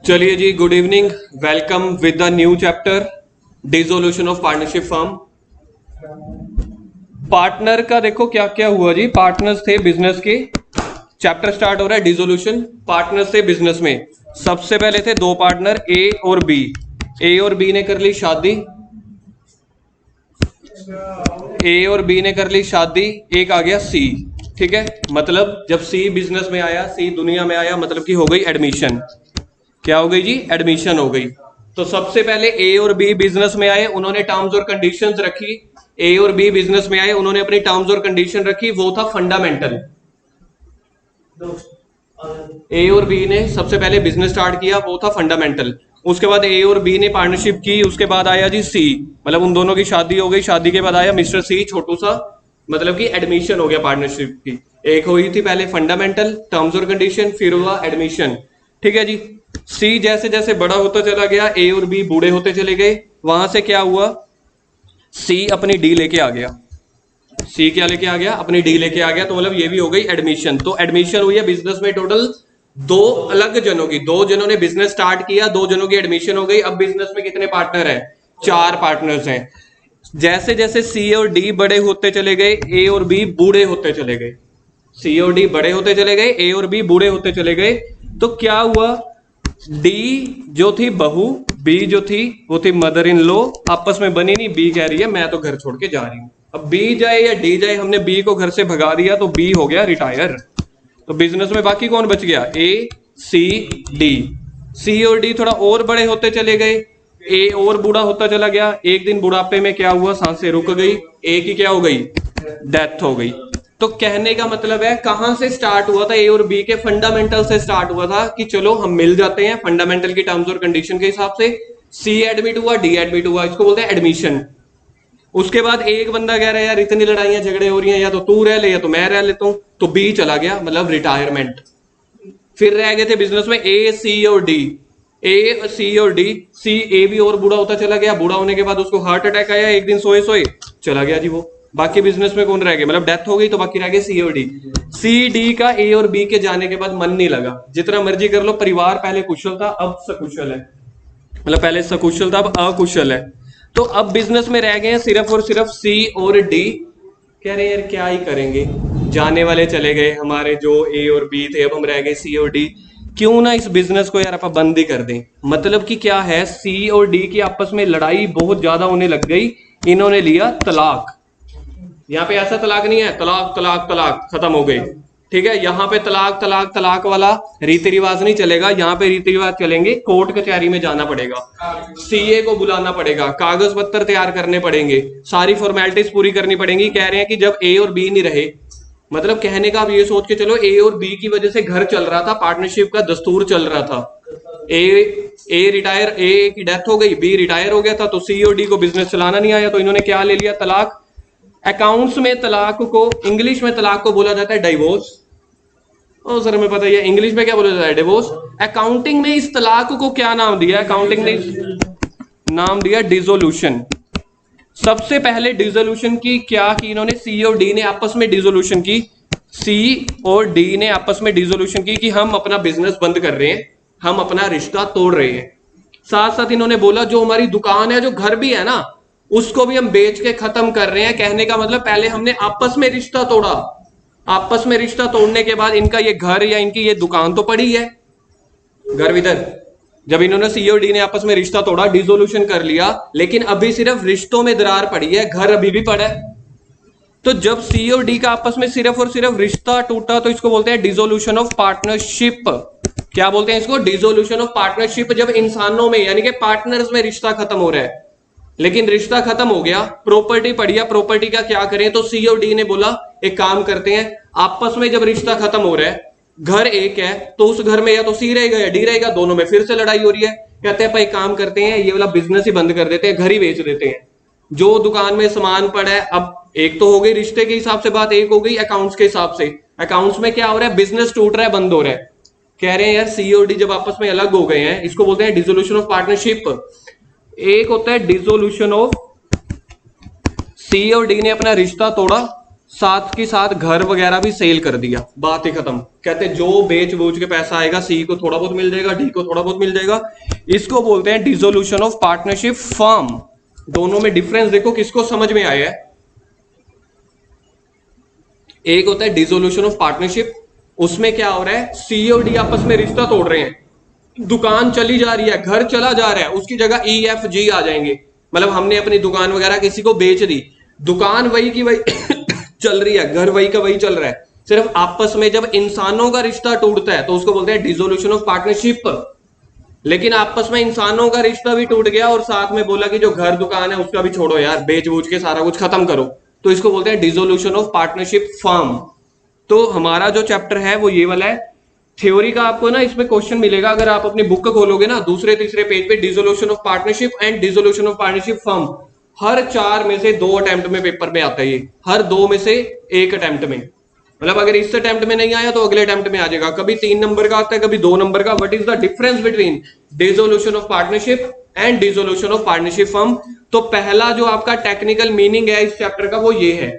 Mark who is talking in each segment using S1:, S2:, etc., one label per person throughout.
S1: चलिए जी, good evening. Welcome with the new chapter dissolution of partnership firm. Partner का देखो क्या क्या हुआ जी। पार्टनर्स थे बिजनेस के। चैप्टर स्टार्ट हो रहा है डिसोल्यूशन। पार्टनर्स थे बिजनेस में। सबसे पहले थे दो पार्टनर ए और बी। ए और बी ने कर ली शादी। ए और बी ने कर ली शादी। एक आ गया सी। ठीक है, मतलब जब सी बिजनेस में आया, सी दुनिया में आया, मतलब कि हो गई एडमिशन। क्या हो गई जी? एडमिशन हो गई। तो सबसे पहले ए और बी बिजनेस में आए, उन्होंने टर्म्स और कंडीशंस रखी। ए और बी बिजनेस में आए, उन्होंने अपनी टर्म्स और कंडीशन रखी, वो था फंडामेंटल। ए और बी ने सबसे पहले बिजनेस स्टार्ट किया, वो था फंडामेंटल। उसके बाद ए और बी ने पार्टनरशिप की। उसके बाद आया जी सी, मतलब उन दोनों की शादी हो गई। शादी के बाद आया मिस्टर सी, छोटू सा, मतलब कि एडमिशन हो गया पार्टनरशिप की। एक हुई थी पहले फंडामेंटल टर्म्स और कंडीशन, फिर हुआ एडमिशन। ठीक है जी। सी जैसे जैसे बड़ा होता चला गया, ए और बी बूढ़े होते चले गए। वहां से क्या हुआ? सी अपनी डी लेके आ गया। सी क्या लेके आ गया? अपनी डी लेके आ गया। तो मतलब ये भी हो गई एडमिशन। तो एडमिशन हुई है बिजनेस में टोटल दो अलग जनों की। दो जनों ने बिजनेस स्टार्ट किया, दो जनों की एडमिशन हो गई। अब बिजनेस में कितने पार्टनर हैं? चार पार्टनर्स हैं। जैसे जैसे सी और डी बड़े होते चले गए, ए और बी बूढ़े होते चले गए। सी और डी बड़े होते चले गए, ए और बी बूढ़े होते चले गए। तो क्या हुआ? डी जो थी बहू, बी जो थी वो थी मदर इन लॉ, आपस में बनी नहीं। बी कह रही है मैं तो घर छोड़ के जा रही हूं। अब बी जाए या डी जाए, हमने बी को घर से भगा दिया तो बी हो गया रिटायर। तो बिजनेस में बाकी कौन बच गया? ए, सी, डी। सी और डी थोड़ा और बड़े होते चले गए, ए और बूढ़ा होता चला गया। एक दिन बुढ़ापे में क्या हुआ? सांसें रुक गई, ए की क्या हो गई? डेथ हो गई। तो कहने का मतलब है कहां से स्टार्ट हुआ था? ए और बी के फंडामेंटल से स्टार्ट हुआ था कि चलो हम मिल जाते हैं फंडामेंटल की टर्म्स और कंडीशन के हिसाब से। सी एडमिट हुआ, डी एडमिट हुआ, इसको बोलते हैं एडमिशन। उसके बाद एक बंदा कह रहा है यार इतनी लड़ाइयां झगड़े हो रही हैं, या तो तू रह ले या तो मैं रह लेता हूं। तो बी चला गया, मतलब रिटायरमेंट। फिर रह गए थे बिजनेस में ए, सी और डी। ए, सी और डी। सी, ए भी और बूढ़ा होता चला गया। बूढ़ा होने के बाद उसको हार्ट अटैक आया, एक दिन सोए सोए चला गया जी वो। बाकी बिजनेस में कौन रह गया? मतलब डेथ हो गई तो बाकी रह गए सी और डी। सी डी का ए और बी के जाने के बाद मन नहीं लगा। जितना मर्जी कर लो, परिवार पहले कुशल था अब सकुशल है, मतलब पहले सकुशल था अब अकुशल है। तो अब बिजनेस में रह गए हैं सिर्फ और सिर्फ सी और डी। कह रहे हैं यार क्या ही करेंगे, जाने वाले चले गए हमारे जो ए और बी थे, अब हम रह गए सी और डी। क्यों ना इस बिजनेस को यार आप बंद ही कर दें। मतलब कि क्या है, सी और डी की आपस में लड़ाई बहुत ज्यादा होने लग गई। इन्होंने लिया तलाक। यहाँ पे ऐसा तलाक नहीं है तलाक तलाक तलाक खत्म हो गई। ठीक है, यहाँ पे तलाक तलाक तलाक वाला रीति रिवाज नहीं चलेगा। यहाँ पे रीति रिवाज चलेंगे, कोर्ट कचहरी में जाना पड़ेगा, सीए को बुलाना पड़ेगा, कागज पत्र तैयार करने पड़ेंगे, सारी फॉर्मेलिटीज पूरी करनी पड़ेंगी। कह रहे हैं कि जब ए और बी नहीं रहे, मतलब कहने का आप ये सोच के चलो, ए और बी की वजह से घर चल रहा था, पार्टनरशिप का दस्तूर चल रहा था। ए रिटायर, ए की डेथ हो गई, बी रिटायर हो गया था, तो सी और डी को बिजनेस चलाना नहीं आया, तो इन्होंने क्या ले लिया? तलाक। अकाउंट्स में तलाक को, इंग्लिश में तलाक को बोला जाता है डाइवोर्स। ओ सर हमें पता है इंग्लिश में क्या बोला जाता है? डिवोर्स। अकाउंटिंग में इस तलाक को क्या नाम दिया? अकाउंटिंग ने नाम दिया डिसोल्यूशन। सबसे पहले डिसोल्यूशन की क्या की इन्होंने? सी और डी ने आपस में डिसोल्यूशन की। सी और डी ने आपस में डिसोल्यूशन की कि हम अपना बिजनेस बंद कर रहे हैं, हम अपना रिश्ता तोड़ रहे हैं। साथ साथ इन्होंने बोला जो हमारी दुकान है, जो घर भी है ना, उसको भी हम बेच के खत्म कर रहे हैं। कहने का मतलब पहले हमने आपस में रिश्ता तोड़ा, आपस में रिश्ता तोड़ने के बाद इनका ये घर या इनकी ये दुकान तो पड़ी है। घर इधर, जब इन्होंने सी और डी ने आपस में रिश्ता तोड़ा, डिसोल्यूशन कर लिया, लेकिन अभी सिर्फ रिश्तों में दरार पड़ी है, घर अभी भी पड़ा है। तो जब सी और डी का आपस में सिर्फ और सिर्फ रिश्ता टूटा, तो इसको बोलते हैं डिसोल्यूशन ऑफ पार्टनरशिप। क्या बोलते हैं इसको? Dissolution of partnership. जब इंसानों में यानी कि पार्टनर्स में रिश्ता खत्म हो रहा है, लेकिन रिश्ता खत्म हो गया, प्रॉपर्टी पड़ी है, प्रॉपर्टी का क्या करें? तो सी और डी ने बोला एक काम करते हैं, आपस में जब रिश्ता खत्म हो रहा है, घर एक है, तो उस घर में या तो सी रहेगा या डी रहेगा, दोनों में फिर से लड़ाई हो रही है। कहते हैं भाई काम करते हैं, ये वाला बिजनेस ही बंद कर देते हैं, घर ही बेच देते हैं, जो दुकान में सामान पड़ा है। अब एक तो हो गई रिश्ते के हिसाब से बात, एक हो गई अकाउंट्स के हिसाब से। अकाउंट्स में क्या हो रहा है? बिजनेस टूट रहा है, बंद हो रहा है। कह रहे हैं यार सी और डी जब आपस में अलग हो गए हैं, इसको बोलते हैं डिसोल्यूशन ऑफ पार्टनरशिप। एक होता है डिसोल्यूशन ऑफ, सी और डी ने अपना रिश्ता तोड़ा, साथ के साथ घर वगैरह भी सेल कर दिया, बात ही खत्म। कहते जो बेच बूच के पैसा आएगा सी को थोड़ा बहुत मिल जाएगा, डी को थोड़ा बहुत मिल जाएगा। इसको बोलते हैं डिसोल्यूशन ऑफ पार्टनरशिप फर्म। दोनों में डिफरेंस देखो किसको समझ में आया है। एक होता है डिसोल्यूशन ऑफ पार्टनरशिप, उसमें क्या हो रहा है, सी और डी आपस में रिश्ता तोड़ रहे हैं, दुकान चली जा रही है, घर चला जा रहा है, उसकी जगह ई एफ जी आ जाएंगे। मतलब हमने अपनी दुकान वगैरह किसी को बेच दी, दुकान वही की वही चल रही है, घर वही का वही चल रहा है, सिर्फ आपस में जब इंसानों का रिश्ता टूटता है तो उसको बोलते हैं डिसोल्यूशन ऑफ पार्टनरशिप। लेकिन आपस में इंसानों का रिश्ता भी टूट गया और साथ में बोला कि जो घर दुकान है उसका भी छोड़ो यार, बेच बूझ के सारा कुछ खत्म करो, तो इसको बोलते हैं डिसोल्यूशन ऑफ पार्टनरशिप फर्म। तो हमारा जो चैप्टर है वो ये वाला है। थ्योरी का आपको ना इसमें क्वेश्चन मिलेगा, अगर आप अपनी बुक खोलोगे ना दूसरे तीसरे पेज पे, dissolution of partnership and dissolution of partnership firm, हर 4 में से 2 अटेम्प्ट में पेपर में आता है ये, हर 2 में से 1 अटेम्प्ट में। मतलब अगर इस अटेम्प्ट में नहीं आया तो अगले अटेम्प्ट में आ जाएगा, कभी 3 नंबर का आता है, कभी 2 नंबर का। What is the difference between dissolution of partnership and dissolution of partnership firm? तो पहला जो आपका टेक्निकल मीनिंग है इस चैप्टर का वो ये है।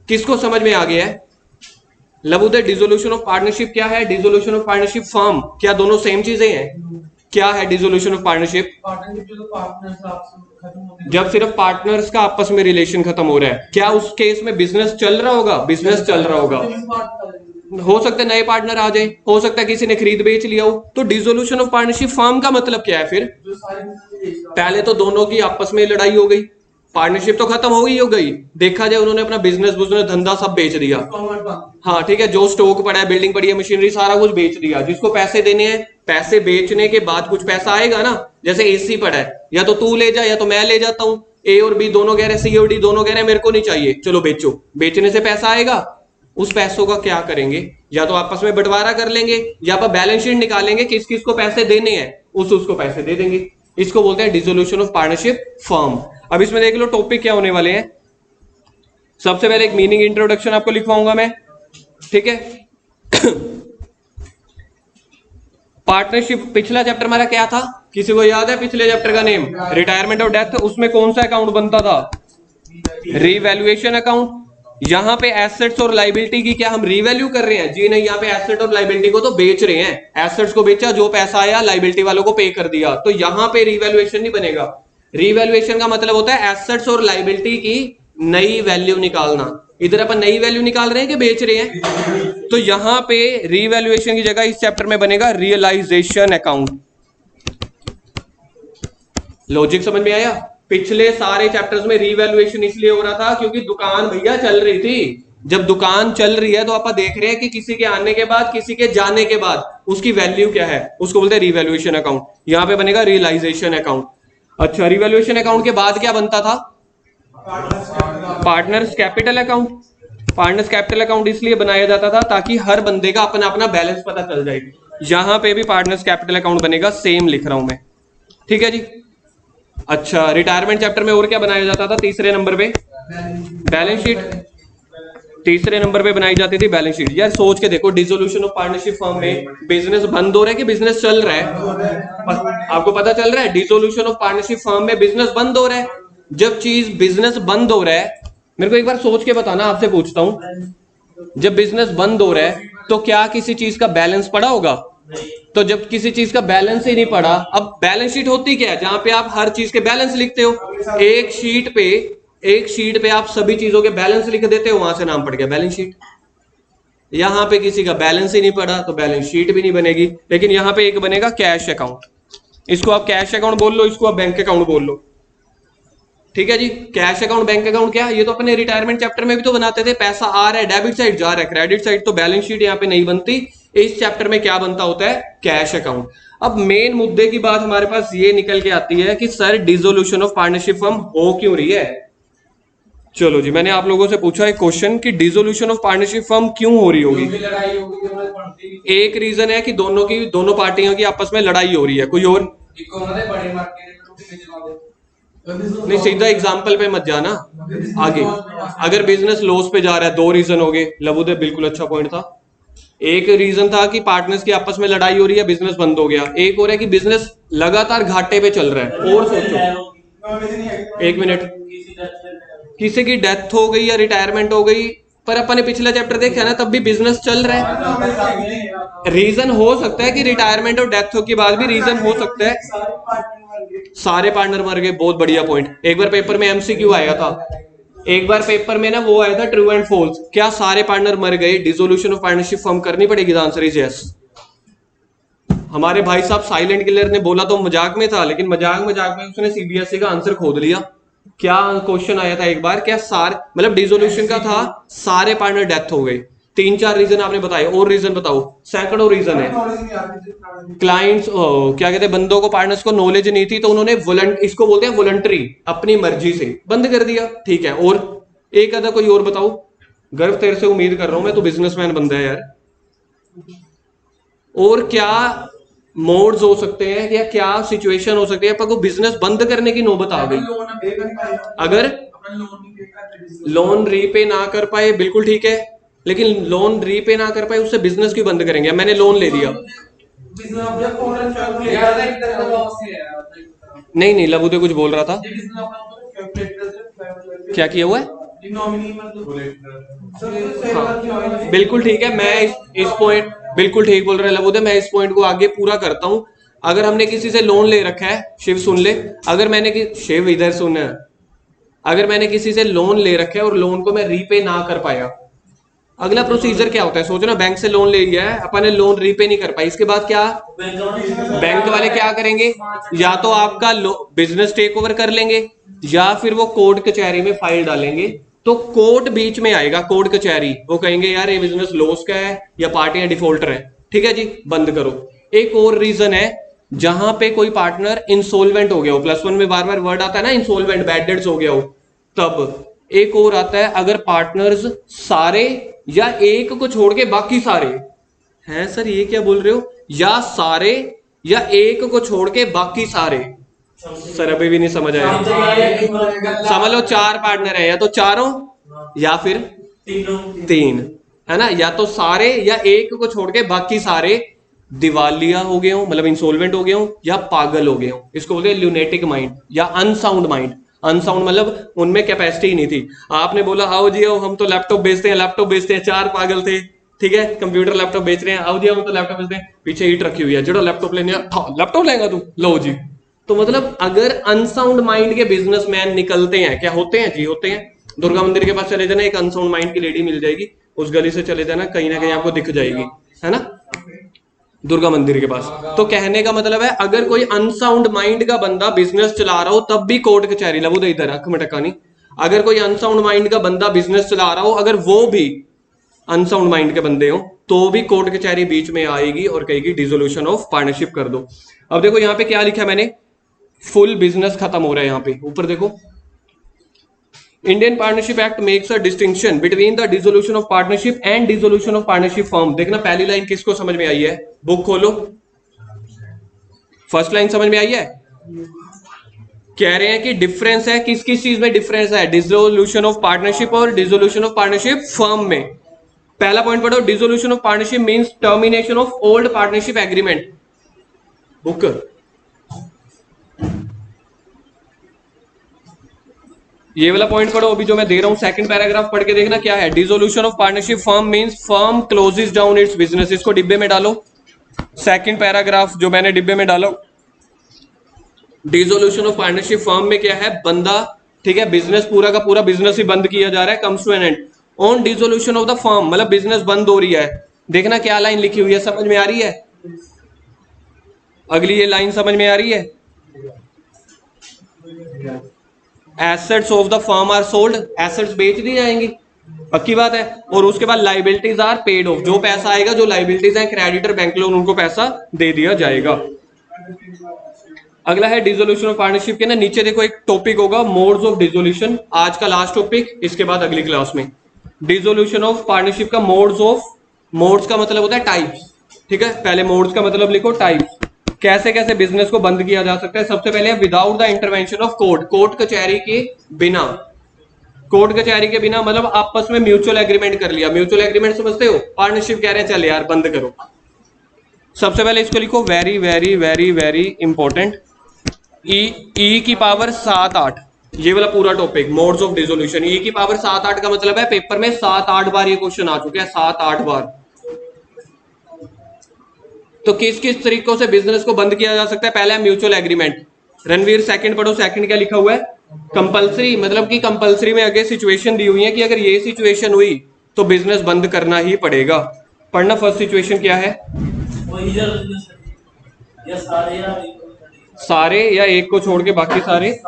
S1: किसको समझ में आ गया है? लबुदे डिसोल्यूशन ऑफ पार्टनरशिप क्या है, डिसोल्यूशन ऑफ पार्टनरशिप फर्म क्या दोनों सेम चीजें हैं? क्या है डिसोल्यूशन ऑफ पार्टनरशिप? जब सिर्फ पार्टनर्स का आपस में रिलेशन खत्म हो रहा है, क्या उस केस में बिजनेस चल रहा होगा? बिजनेस चल रहा होगा, हो सकता है नए पार्टनर आ जाए, हो सकता है किसी ने खरीद बेच लिया हो। तो डिसोल्यूशन ऑफ पार्टनरशिप फर्म का मतलब क्या है फिर? पहले तो दोनों की आपस में लड़ाई हो गई, पार्टनरशिप तो खत्म हो गई, देखा जाए उन्होंने अपना बिजनेस धंधा सब बेच दिया। हाँ ठीक है, जो स्टॉक पड़ा है, बिल्डिंग पड़ी है, मशीनरी, सारा कुछ बेच दिया। जिसको पैसे देने हैं, पैसे बेचने के बाद कुछ पैसा आएगा ना। जैसे एसी पड़ा है, या तो तू ले जा या तो मैं ले जाता हूं, ए और बी दोनों कह रहे, सी और डी दोनों कह रहे मेरे को नहीं चाहिए, चलो बेचो। बेचने से पैसा आएगा, उस पैसों का क्या करेंगे? या तो आपस में बंटवारा कर लेंगे, या आप बैलेंस शीट निकालेंगे किस किस को पैसे देने हैं, उसको पैसे दे देंगे। इसको बोलते हैं डिसोल्यूशन ऑफ पार्टनरशिप फर्म। अब इसमें देख लो टॉपिक क्या होने वाले हैं। सबसे पहले एक मीनिंग इंट्रोडक्शन आपको लिखवाऊंगा मैं, ठीक है। पार्टनरशिप, पिछला चैप्टर हमारा क्या था, किसी को याद है पिछले चैप्टर का नेम? Retirement of death. उसमें कौन सा अकाउंट बनता था? Revaluation account. यहां पे एसेट्स और लाइबिलिटी की क्या हम रीवैल्यू कर रहे हैं? जी नहीं, यहाँ पे एसेट और लाइबिलिटी को तो बेच रहे हैं। एसेट्स को बेचा, जो पैसा आया लाइबिलिटी वालों को पे कर दिया, तो यहां पे रीवैल्यूएशन नहीं बनेगा। रीवैल्यूएशन का मतलब होता है एसेट्स और लाइबिलिटी की नई वैल्यू निकालना। इधर अपन नई वैल्यू निकाल रहे हैं कि बेच रहे हैं? तो यहां पे रीवैल्यूएशन की जगह इस चैप्टर में बनेगा रियलाइजेशन अकाउंट। लॉजिक समझ में आया? पिछले सारे चैप्टर्स में रीवैल्यूएशन इसलिए हो रहा था क्योंकि दुकान भैया चल रही थी। जब दुकान चल रही है तो आप देख रहे हैं कि किसी के आने के बाद, किसी के जाने के बाद उसकी वैल्यू क्या है, उसको बोलते हैं रीवैल्यूएशन अकाउंट। यहां पे बनेगा रियलाइजेशन अकाउंट। अच्छा, रिवैल्यूएशन अकाउंट के बाद क्या बनता था? Partners capital account. Partners capital account इसलिए बनाया जाता था ताकि हर बंदे का अपना अपना बैलेंस पता चल जाए। यहां पे भी पार्टनर्स कैपिटल अकाउंट बनेगा, सेम लिख रहा हूं मैं, ठीक है जी। अच्छा, रिटायरमेंट चैप्टर में और क्या बनाया जाता था? तीसरे नंबर पे बैलेंस शीट। तीसरे नंबर पे बनाई जाती थी बैलेंस शीट। यार सोच के देखो, डिसोल्यूशन ऑफ पार्टनरशिप फर्म में बिजनेस बंद हो रहा है कि बिजनेस चल रहा है? आपको पता चल रहा है, डिसोल्यूशन ऑफ पार्टनरशिप फर्म में बिजनेस बंद हो रहा है। जब चीज बिजनेस बंद हो रहा है, मेरे को एक बार सोच के बताना, आपसे पूछता हूं, जब बिजनेस बंद हो रहा है तो क्या किसी चीज का बैलेंस पड़ा होगा? तो जब किसी चीज का बैलेंस ही नहीं पड़ा, अब बैलेंस शीट होती क्या है? जहां पे आप हर चीज के बैलेंस लिखते हो। एक शीट पे आप सभी चीजों के बैलेंस लिख देते हो, वहां से नाम पड़ गया बैलेंस शीट। यहां पे किसी का बैलेंस ही नहीं पड़ा तो बैलेंस शीट भी नहीं बनेगी। लेकिन यहां पे एक बनेगा कैश अकाउंट। इसको आप कैश अकाउंट बोल लो, इसको आप बैंक अकाउंट बोल लो, ठीक है जी। कैश अकाउंट, बैंक अकाउंट क्या है? ये तो अपने रिटायरमेंट चैप्टर में भी तो बनाते थे। पैसा आ रहा है, डेबिट साइड जा रहा है, क्रेडिट साइड, तो बैलेंस शीट यहाँ पे नहीं बनती। इस चैप्टर में क्या बनता होता है? Cash account. अब मेन मुद्दे की बात हमारे पास ये निकल के आती है कि sir dissolution of partnership firm हो क्यों रही है? चलो जी, मैंने आप लोगों से पूछा एक क्वेश्चन कि डिसोल्यूशन ऑफ पार्टनरशिप फर्म क्यों हो रही होगी? एक रीजन है कि दोनों पार्टियों की आपस में लड़ाई हो रही है। कोई और? नहीं, सीधा एग्जाम्पल पे मत जाना आगे। अगर बिजनेस लॉस पे जा रहा है, 2 रीजन हो गए। लबुदे बिल्कुल अच्छा पॉइंट था। एक रीजन था कि पार्टनर्स की आपस में लड़ाई हो रही है, बिजनेस बंद हो गया। एक और है कि बिजनेस लगातार घाटे पे चल रहा है। और सोचो, एक मिनट, किसी की डेथ हो गई या रिटायरमेंट हो गई, पर अपन ने पिछला चैप्टर देखा ना, तब भी बिजनेस चल रहा है। रीजन हो सकता है कि रिटायरमेंट और डेथ के बाद भी रीजन हो सकता है सारे पार्टनर मर गए। बहुत बढ़िया पॉइंट। एक बार पेपर में एमसीक्यू आया था, एक बार पेपर में ना वो आया था ट्रू एंड फॉल्स, क्या सारे पार्टनर मर गए, डिसोल्यूशन ऑफ पार्टनरशिप फॉर्म करनी पड़ेगी? The answer is yes. हमारे भाई साहब साइलेंट किलर ने बोला तो मजाक में था, लेकिन मजाक मजाक में उसने सीबीएसई का आंसर खोद लिया। क्या क्वेश्चन आया था एक बार, क्या सारे मतलब डिसोल्यूशन का था, सारे पार्टनर डेथ हो गए। 3-4 रीजन आपने बताए, और रीजन बताओ। सैकड़ों रीजन है। क्लाइंट्स क्या कहते हैं, बंदों को, पार्टनर्स को नॉलेज नहीं थी, तो उन्होंने इसको बोलते हैं वॉलंटरी, अपनी मर्जी से बंद कर दिया। ठीक है, और एक आधा कोई और बताओ। गर्व तेरे से उम्मीद कर रहा हूं मैं, तो बिजनेसमैन बंदा है यार। और क्या मोड्स हो सकते हैं या क्या सिचुएशन हो सकती है आपको बिजनेस बंद करने की नौबत आ गई? अगर लोन रीपे ना कर पाए, बिल्कुल ठीक है, लेकिन लोन रीपे ना कर पाए उससे बिजनेस क्यों बंद करेंगे? मैंने लोन ले लिया। नहीं नहीं, लबूदे कुछ बोल रहा था, क्या किया हुआ है? हाँ, बिल्कुल ठीक है। मैं इस पॉइंट, बिल्कुल ठीक बोल रहे हैं लबूदे, मैं इस पॉइंट को आगे पूरा करता हूं। अगर हमने किसी से लोन ले रखा है, शिव सुन ले, अगर मैंने शिव इधर सुन, अगर मैंने किसी से लोन ले रखा है और लोन को मैं रीपे ना कर पाया, अगला प्रोसीजर क्या होता है? सोचो ना, बैंक से लोन ले लिया है, अपन ने लोन रीपे नहीं कर पाई, इसके बाद क्या? बैंक वाले क्या करेंगे? या तो आपका बिजनेस टेक ओवर कर लेंगे, या फिर वो कोर्ट कचहरी में फाइल डालेंगे। तो कोर्ट बीच में आएगा, कोर्ट कचहरी, वो कहेंगे यार ये बिजनेस लॉस का है या पार्टियां डिफॉल्टर है, ठीक है जी, बंद करो। एक और रीजन है, जहां पे कोई पार्टनर इंसॉल्वेंट हो गया हो, +1 में बार बार वर्ड आता है ना इंसॉल्वेंट, बैड डेट्स हो गया हो, तब। एक और आता है, अगर पार्टनर्स सारे या एक को छोड़ के बाकी सारे हैं। सर ये क्या बोल रहे हो? या सारे या एक को छोड़ के बाकी सारे। सर अभी भी नहीं समझ आया। समझ लो 4 पार्टनर है, या तो चारों या फिर तीन, है ना? या तो सारे या एक को छोड़ के बाकी सारे दिवालिया हो गए हो, मतलब इंसॉल्वेंट हो गए हो, या पागल हो गए हो। इसको बोलते हैं ल्यूनेटिक माइंड या अनसाउंड माइंड। अनसाउंड मतलब उनमें कैपेसिटी ही नहीं थी। आपने बोला आओ जी आओ, हम तो लैपटॉप बेचते हैं, लैपटॉप बेचते हैं, 4 पागल थे, ठीक है, कंप्यूटर लैपटॉप बेच रहे हैं, आओ जी हम तो लैपटॉप बेचते हैं, पीछे ईट रखी हुई है, जो लैपटॉप लेने, लैपटॉप लेगा तू, लो जी। तो मतलब अगर अनसाउंड माइंड के बिजनेसमैन निकलते हैं, क्या होते हैं जी? होते हैं। दुर्गा मंदिर के पास चले जाना, एक अनसाउंड माइंड की लेडी मिल जाएगी, उस गली से चले जाना, कहीं ना कहीं आपको दिख जाएगी, है ना, दुर्गा मंदिर के पास। तो कहने का मतलब है, अगर कोई अनसाउंड माइंड का बंदा बिजनेस चला रहा हो, तब भी कोर्ट कचहरी, लबू दे इधर अख में टका नहीं, अगर कोई अनसाउंड माइंड का बंदा बिजनेस चला रहा हो, अगर वो भी अनसाउंड माइंड के बंदे हो, तो भी कोर्ट कचहरी बीच में आएगी और कहेगी डिसोल्यूशन ऑफ पार्टनरशिप कर दो। अब देखो यहाँ पे क्या लिखा है मैंने, फुल बिजनेस खत्म हो रहा है। यहाँ पे ऊपर देखो, Indian partnership act makes a distinction between the dissolution of partnership and dissolution of partnership form. देखना पहली लाइन किसको समझ में आई है, बुक खोलो, फर्स्ट लाइन समझ में आई है? कह रहे हैं कि डिफरेंस है, किस किस चीज में डिफरेंस है, डिसोल्यूशन ऑफ पार्टनरशिप और डिसोल्यूशन ऑफ पार्टनरशिप फर्म में। पहला पॉइंट पढ़ो, dissolution of partnership means termination of old partnership agreement. Book ये वाला पॉइंट पढ़ो अभी जो मैं दे रहा हूं, सेकंड पैराग्राफ पढ़ के देखना क्या है। Dissolution of partnership firm means firm closes down its business. इसको डिब्बे में डालो, सेकंड पैराग्राफ जो मैंने डिब्बे में डालो। डिसोल्यूशन ऑफ पार्टनरशिप फर्म में क्या है, बंदा, ठीक है, बिजनेस पूरा का पूरा बिजनेस ही बंद किया जा रहा है, comes to an end on dissolution of the firm, मतलब बिजनेस बंद हो रही है। देखना क्या लाइन लिखी हुई है, समझ में आ रही है? अगली ये लाइन समझ में आ रही है? Assets of the firm are sold, assets बेच दी जाएंगी, पक्की बात है। और उसके बाद लाइबिलिटीज आर पेड ऑफ, जो पैसा आएगा, जो लाइबिलिटीज है, क्रेडिटर, बैंक लोन, उनको पैसा दे दिया जाएगा। अगला है डिसोल्यूशन ऑफ पार्टनरशिप के ना नीचे देखो एक टॉपिक होगा, मोड्स ऑफ डिसोल्यूशन, आज का लास्ट टॉपिक, इसके बाद अगली क्लास में। डिसोल्यूशन ऑफ पार्टनरशिप का मोड्स ऑफ, मोड्स का मतलब होता है टाइप्स, ठीक है, पहले मोड्स का मतलब लिखो टाइप्स, कैसे कैसे बिजनेस को बंद किया जा सकता है। सबसे पहले without the intervention of court, court कचहरी के बिना, कोर्ट कचहरी के बिना मतलब आपस में म्यूचुअल एग्रीमेंट कर लिया। म्यूचुअल एग्रीमेंट समझते हो? पार्टनरशिप कह रहे हैं चल यार बंद करो। सबसे पहले इसको लिखो, very very very very important, E की पावर 7 8, ये वाला पूरा topic modes of dissolution, E की पावर 7-8 का मतलब है पेपर में 7-8 बार ये क्वेश्चन आ चुके हैं, 7-8 बार। तो किस किस तरीकों से बिजनेस को बंद किया जा सकता है? पहला है म्यूचुअल एग्रीमेंट। रणवीर सेकंड पढ़ो, सेकंड क्या लिखा हुआ है? कंपलसरी, मतलब कि कंपलसरी में आगे सिचुएशन दी हुई है कि अगर ये सिचुएशन हुई तो बिजनेस बंद करना ही पड़ेगा। पढ़ना, फर्स्ट सिचुएशन क्या है? सारे या एक को छोड़ के बाकी सारे?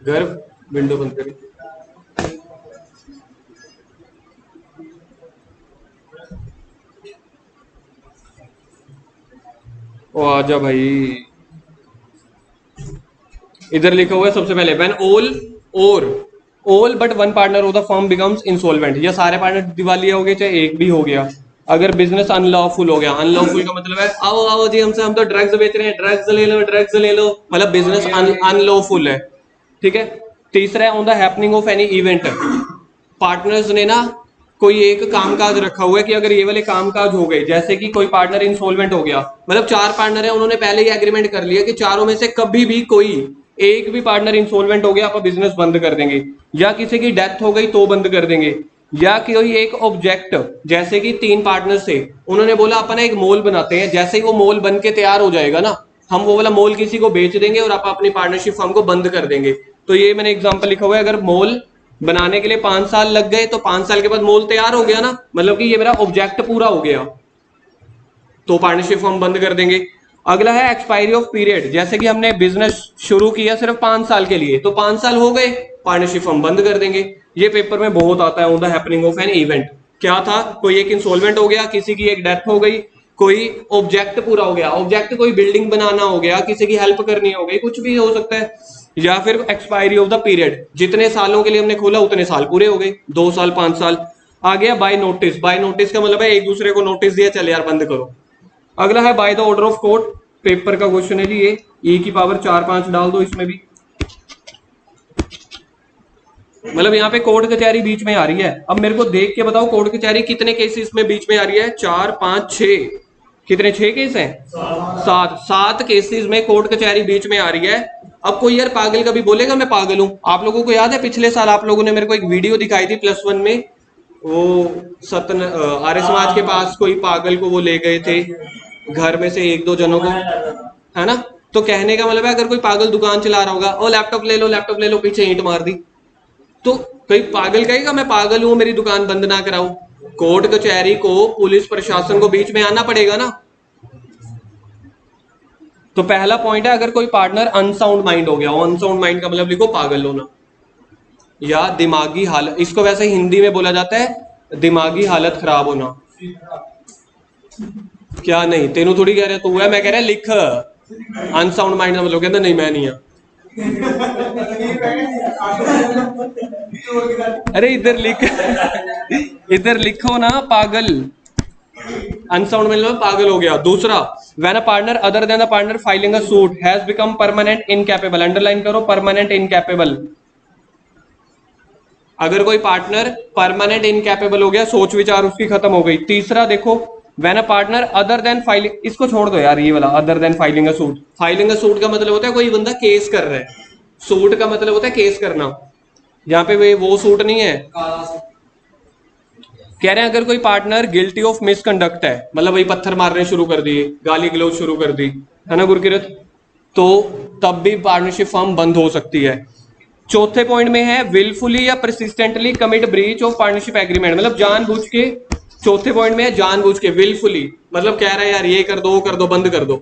S1: गर्व, विंडो बंद करें। ओ आजा भाई, इधर लिखा हुआ है सबसे पहले when all but one partner of the firm becomes insolvent, या सारे पार्टनर दिवालिया हो गए चाहे एक भी हो गया। अगर बिजनेस अनलॉफुल हो गया, अनलॉफुल का मतलब है आओ आओ जी हमसे, हम तो ड्रग्स बेच रहे हैं, ड्रग्स ले लो ड्रग्स ले लो, मतलब बिजनेस अनलॉफुल है, ठीक है। तीसरा है on the happening of any event, partners ने ना कोई एक कामकाज रखा हुआ है कि अगर ये वाले कामकाज हो गए, जैसे कि कोई पार्टनर इंसॉल्वेंट हो गया, मतलब 4 पार्टनर है, उन्होंने पहले ही एग्रीमेंट कर लिया कि चारों में से कभी भी कोई एक भी पार्टनर इंसॉल्वेंट हो गया आप बिजनेस बंद कर देंगे, या किसी की डेथ हो गई तो बंद कर देंगे, या कोई एक ऑब्जेक्ट, जैसे कि 3 पार्टनर थे, उन्होंने बोला अपन एक मॉल बनाते हैं, जैसे ही वो मॉल बन के तैयार हो जाएगा ना, हम वो वाला मॉल किसी को बेच देंगे और आप अपनी पार्टनरशिप फर्म को बंद कर देंगे। तो ये मैंने एग्जांपल लिखा हुआ है, अगर मॉल बनाने के लिए 5 साल लग गए तो 5 साल के बाद मॉल तैयार हो गया ना, मतलब कि ये मेरा ऑब्जेक्ट पूरा हो गया, तो पार्टनरशिप फर्म बंद कर देंगे। अगला है एक्सपायरी ऑफ पीरियड, जैसे कि हमने बिजनेस शुरू किया सिर्फ 5 साल के लिए, तो 5 साल हो गए, पार्टनरशिप फर्म बंद कर देंगे। ये पेपर में बहुत आता है on the happening of an event. क्या था? कोई एक इंसॉल्वेंट हो गया, किसी की एक डेथ हो गई, कोई ऑब्जेक्ट पूरा हो गया, ऑब्जेक्ट कोई बिल्डिंग बनाना हो गया, किसी की हेल्प करनी हो गई, कुछ भी हो सकता है, या फिर एक्सपायरी ऑफ द पीरियड, जितने सालों के लिए हमने खोला उतने साल पूरे हो गए, 2 साल 5 साल। आ गया बाय नोटिस, बाय नोटिस का मतलब है एक दूसरे को नोटिस दिया, चल यार बंद करो। अगला है by the order of court, paper का क्वेश्चन है जी ये, ई की पावर 4-5 डाल दो इसमें भी, मतलब यहाँ पे कोर्ट कचहरी बीच में आ रही है। अब मेरे को देख के बताओ कोर्ट कचहरी कितने केसेस में बीच में आ रही है? 4 5 6, कितने? 6 केस हैं, 7 केसेस में कोर्ट कचहरी बीच में आ रही है। अब कोई यार पागल कभी बोलेगा मैं पागल हूं? आप लोगों को याद है पिछले साल आप लोगों ने मेरे को एक वीडियो दिखाई थी +1 में, वो आर्य समाज के पास कोई पागल को वो ले गए थे, घर में से 1-2 जनों को, है ना? तो कहने का मतलब है अगर कोई पागल दुकान चला रहा होगा, ओ लैपटॉप ले लो लैपटॉप ले लो, पीछे ईंट मार दी, तो कोई पागल कहेगा मैं पागल हूं मेरी दुकान बंद ना कराऊं? कोर्ट कचहरी को, पुलिस प्रशासन को बीच में आना पड़ेगा ना। तो पहला पॉइंट है अगर कोई पार्टनर अनसाउंड माइंड हो गया, अनसाउंड माइंड का मतलब लिखो पागल होना या दिमागी हालत, इसको वैसे हिंदी में बोला जाता है दिमागी हालत खराब होना। क्या नहीं, तेनू थोड़ी कह रहा तू है, मैं कह रहा लिख अनसाउंड माइंड का मतलब, कहता नहीं मैं नहीं है। अरे इधर लिखो ना पागल, अनसाउंड मतलब पागल हो गया। दूसरा, when a partner other than the partner filing a suit has become permanent incapable, underline करो परमानेंट इनकैपेबल, अगर कोई पार्टनर परमानेंट इनकैपेबल हो गया, सोच विचार उसकी खत्म हो गई। तीसरा देखो, when a partner other than filing, इसको छोड़ दो यार ये वाला other than filing a suit, filing a suit का मतलब होता है कोई बंदा केस कर रहा है, सूट का मतलब होता है केस करना, यहाँ पे वो सूट नहीं है। कह रहे हैं अगर कोई पार्टनर गिल्टी ऑफ मिसकंडक्ट है, मतलब वही पत्थर मारने शुरू कर दिए, गाली गलौज शुरू कर दी, है ना गुरकिरत, तो तब भी पार्टनरशिप फर्म बंद हो सकती है। चौथे पॉइंट में है विलफुली या persistently commit breach of partnership agreement, मतलब जानबूझ के, चौथे पॉइंट में है जानबूझ के, विलफुली मतलब कह रहा है यार ये कर दो बंद कर दो।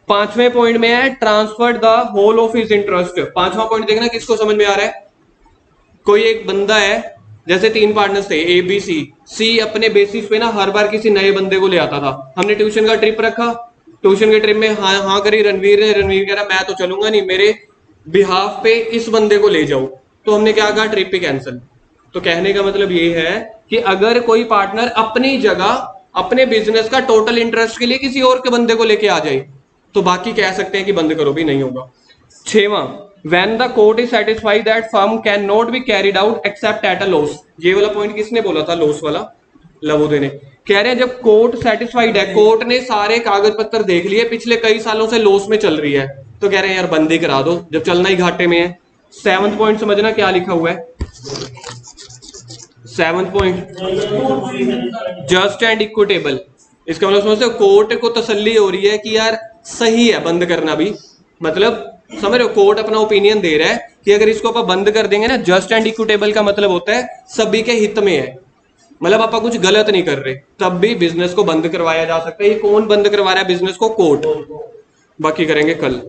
S1: पांचवें पॉइंट में है transfer the whole of his interest, पांचवा पॉइंट देखना किसको समझ में आ रहा है, कोई एक बंदा है, जैसे 3 पार्टनर्स थे ए बी सी, सी अपने बेसिस पे ना हर बार किसी नए बंदे को ले आता था, हमने ट्यूशन का ट्रिप रखा, ट्यूशन के ट्रिप में हाँ करी रणवीर ने, रणवीर कह रहा मैं तो चलूंगा नहीं, मेरे बिहाफ पे इस बंदे को ले जाओ, तो हमने क्या कहा ट्रिप पे कैंसिल। तो कहने का मतलब ये है कि अगर कोई पार्टनर अपनी जगह अपने बिजनेस का टोटल इंटरेस्ट के लिए किसी और के बंदे को लेके आ जाए तो बाकी कह सकते हैं कि बंद करो, भी नहीं होगा। 6वां, when the court is satisfied that firm can not be carried out except at a loss. ये वाला पॉइंट किसने बोला था, लॉस वाला, लवोदे ने। कह रहे हैं जब कोर्ट सेटिस्फाइड है, कोर्ट ने सारे कागज पत्र देख लिए, पिछले कई सालों से लॉस में चल रही है, तो कह रहे हैं यार बंद ही करा दो जब चलना ही घाटे में है। 7वां पॉइंट समझना क्या लिखा हुआ है। 7वां पॉइंट, जस्ट एंड इक्विटेबल। इसका मतलब समझते हो, कोर्ट को तसल्ली हो रही है कि यार सही है बंद करना भी, मतलब समझ रहे हो, कोर्ट अपना ओपिनियन दे रहा है कि अगर इसको आप बंद कर देंगे ना, जस्ट एंड इक्विटेबल का मतलब होता है सभी के हित में है, मतलब आप कुछ गलत नहीं कर रहे, तब भी बिजनेस को बंद करवाया जा सकता है। ये कौन बंद करवा रहा है बिजनेस को, कोर्ट। बाकी करेंगे कल।